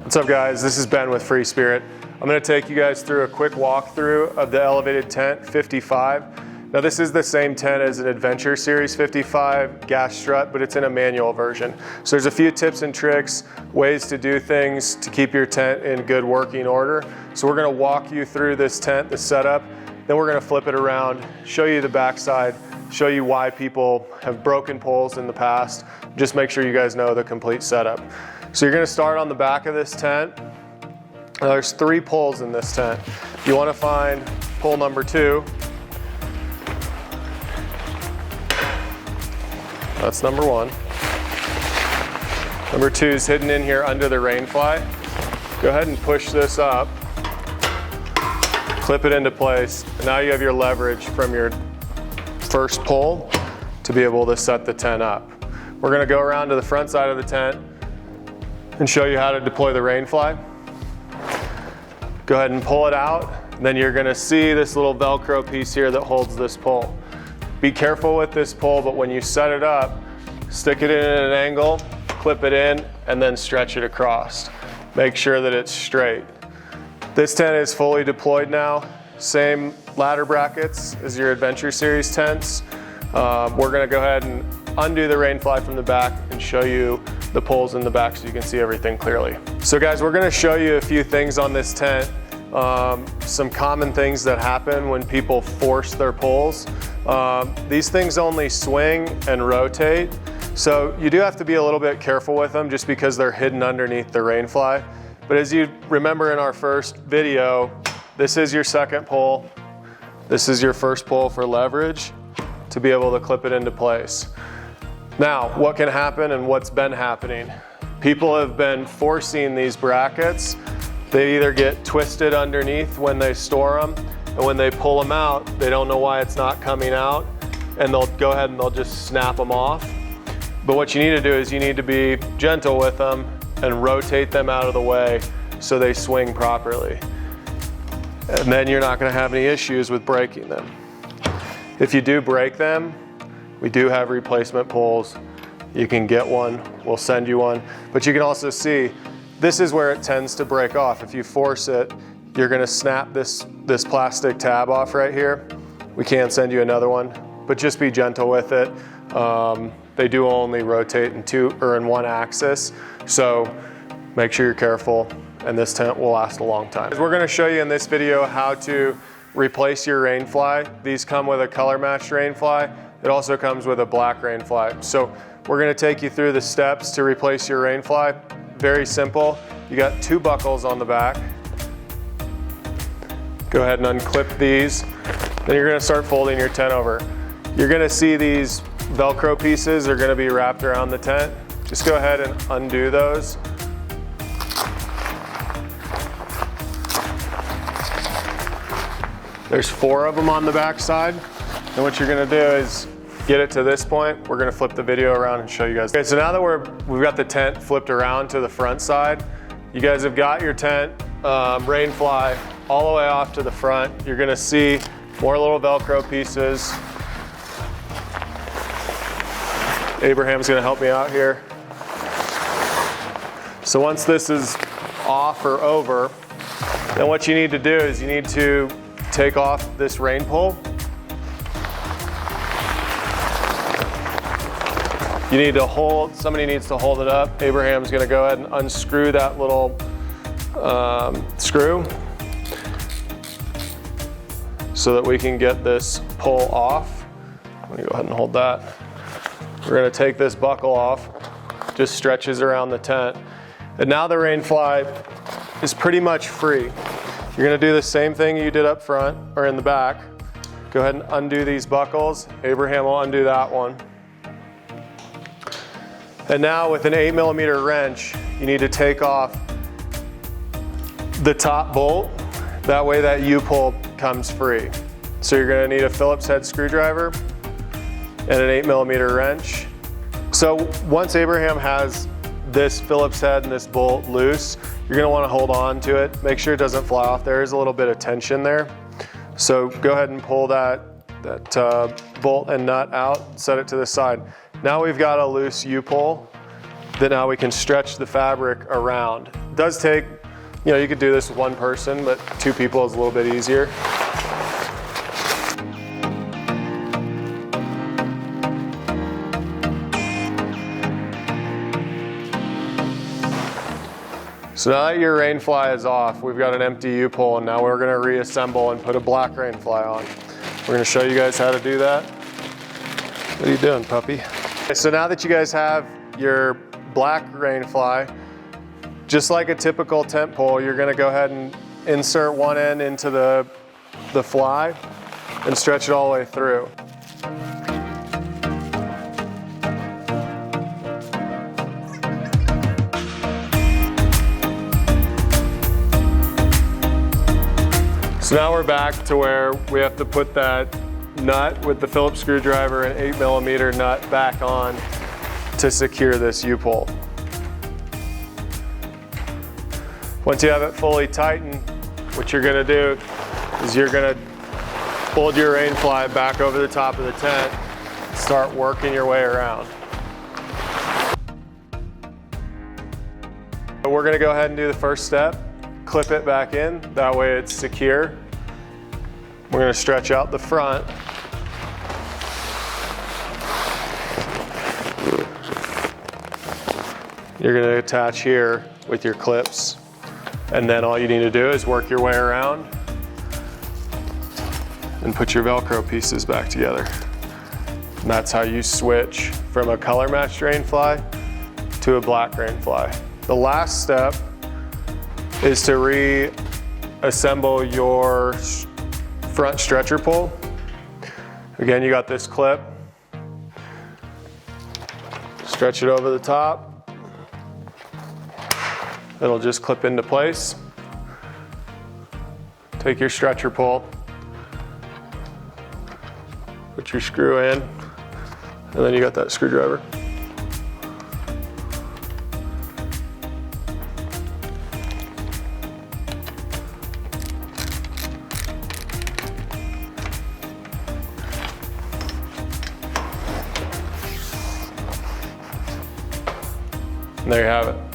What's up guys, this is Ben with Freespirit. I'm going to take you guys through a quick walkthrough of the elevated tent 55. Now this is the same tent as an Adventure Series 55 gas strut, but it's in a manual version. So there's a few tips and tricks, ways to do things to keep your tent in good working order. So we're going to walk you through this tent, the setup, then we're going to flip it around, show you the backside, show you why people have broken poles in the past. Just make sure you guys know the complete setup. So you're going to start on the back of this tent. Now there's 3 poles in this tent. You want to find pole number 2. That's number 1. Number 2 is hidden in here under the Rainfly. Go ahead and push this up, clip it into place, and now you have your leverage from your first pole to be able to set the tent up. We're going to go around to the front side of the tent and show you how to deploy the Rainfly. Go ahead and pull it out, and then you're going to see this little Velcro piece here that holds this pole. Be careful with this pole, but when you set it up, stick it in at an angle, clip it in, and then stretch it across. Make sure that it's straight. This tent is fully deployed now. Same ladder brackets as your Adventure Series tents. We're going to go ahead and undo the Rainfly from the back and show you the poles in the back so you can see everything clearly. So guys, we're going to show you a few things on this tent. Some common things that happen when people force their poles. These things only swing and rotate, so you do have to be a little bit careful with them just because they're hidden underneath the Rainfly. But as you remember in our first video, this is your second pole. This is your first pole for leverage to be able to clip it into place. Now, what can happen and what's been happening? People have been forcing these brackets. They either get twisted underneath when they store them, and when they pull them out, they don't know why it's not coming out, and they'll go ahead and they'll just snap them off. But what you need to do is you need to be gentle with them and rotate them out of the way so they swing properly. And then you're not going to have any issues with breaking them. If you do break them, we do have replacement poles. You can get one, we'll send you one. But you can also see, this is where it tends to break off. If you force it, you're gonna snap this plastic tab off right here. We can send you another one, but just be gentle with it. They do only rotate in one axis, so make sure you're careful, and this tent will last a long time. We're gonna show you in this video how to replace your Rainfly. These come with a color matched Rainfly. It also comes with a black Rainfly. So we're going to take you through the steps to replace your Rainfly. Very simple. You got 2 buckles on the back. Go ahead and unclip these. Then you're going to start folding your tent over. You're going to see these Velcro pieces are going to be wrapped around the tent. Just go ahead and undo those. There's 4 of them on the back side. And what you're going to do is get it to this point. We're going to flip the video around and show you guys. Okay, so now that we've got the tent flipped around to the front side, you guys have got your tent Rainfly all the way off to the front. You're going to see more little Velcro pieces. Abraham's going to help me out here. So once this is off or over, then what you need to do is you need to take off this rain pole. You need to hold, somebody needs to hold it up. Abraham's gonna go ahead and unscrew that little screw so that we can get this pole off. I'm gonna go ahead and hold that. We're gonna take this buckle off, just stretches around the tent. And now the Rainfly is pretty much free. You're gonna do the same thing you did up front or in the back. Go ahead and undo these buckles. Abraham will undo that one. And now with an 8mm wrench, you need to take off the top bolt. That way that U-pole comes free. So you're gonna need a Phillips head screwdriver and an 8mm wrench. So once Abraham has this Phillips head and this bolt loose, you're gonna wanna hold on to it. Make sure it doesn't fly off. There is a little bit of tension there. So go ahead and pull that bolt and nut out, set it to the side. Now we've got a loose U-pole. then now we can stretch the fabric around. It does take, you know, you could do this with one person, but 2 people is a little bit easier. So now that your Rainfly is off, we've got an empty U-pull, and now we're gonna reassemble and put a black Rainfly on. We're gonna show you guys how to do that. What are you doing, puppy? Okay, so now that you guys have your black Rainfly, just like a typical tent pole, you're gonna go ahead and insert one end into the fly and stretch it all the way through. So now we're back to where we have to put that nut with the Phillips screwdriver and 8mm nut back on to secure this U-pull. Once you have it fully tightened, what you're gonna do is you're gonna fold your Rainfly back over the top of the tent, start working your way around. We're gonna go ahead and do the first step. Clip it back in, that way it's secure. We're gonna stretch out the front. You're gonna attach here with your clips, and then all you need to do is work your way around and put your Velcro pieces back together. And that's how you switch from a color matched Rainfly to a black Rainfly. The last step is to reassemble your front stretcher pole. Again, you got this clip. Stretch it over the top. It'll just clip into place. Take your stretcher pole, put your screw in, and then you got that screwdriver. And there you have it.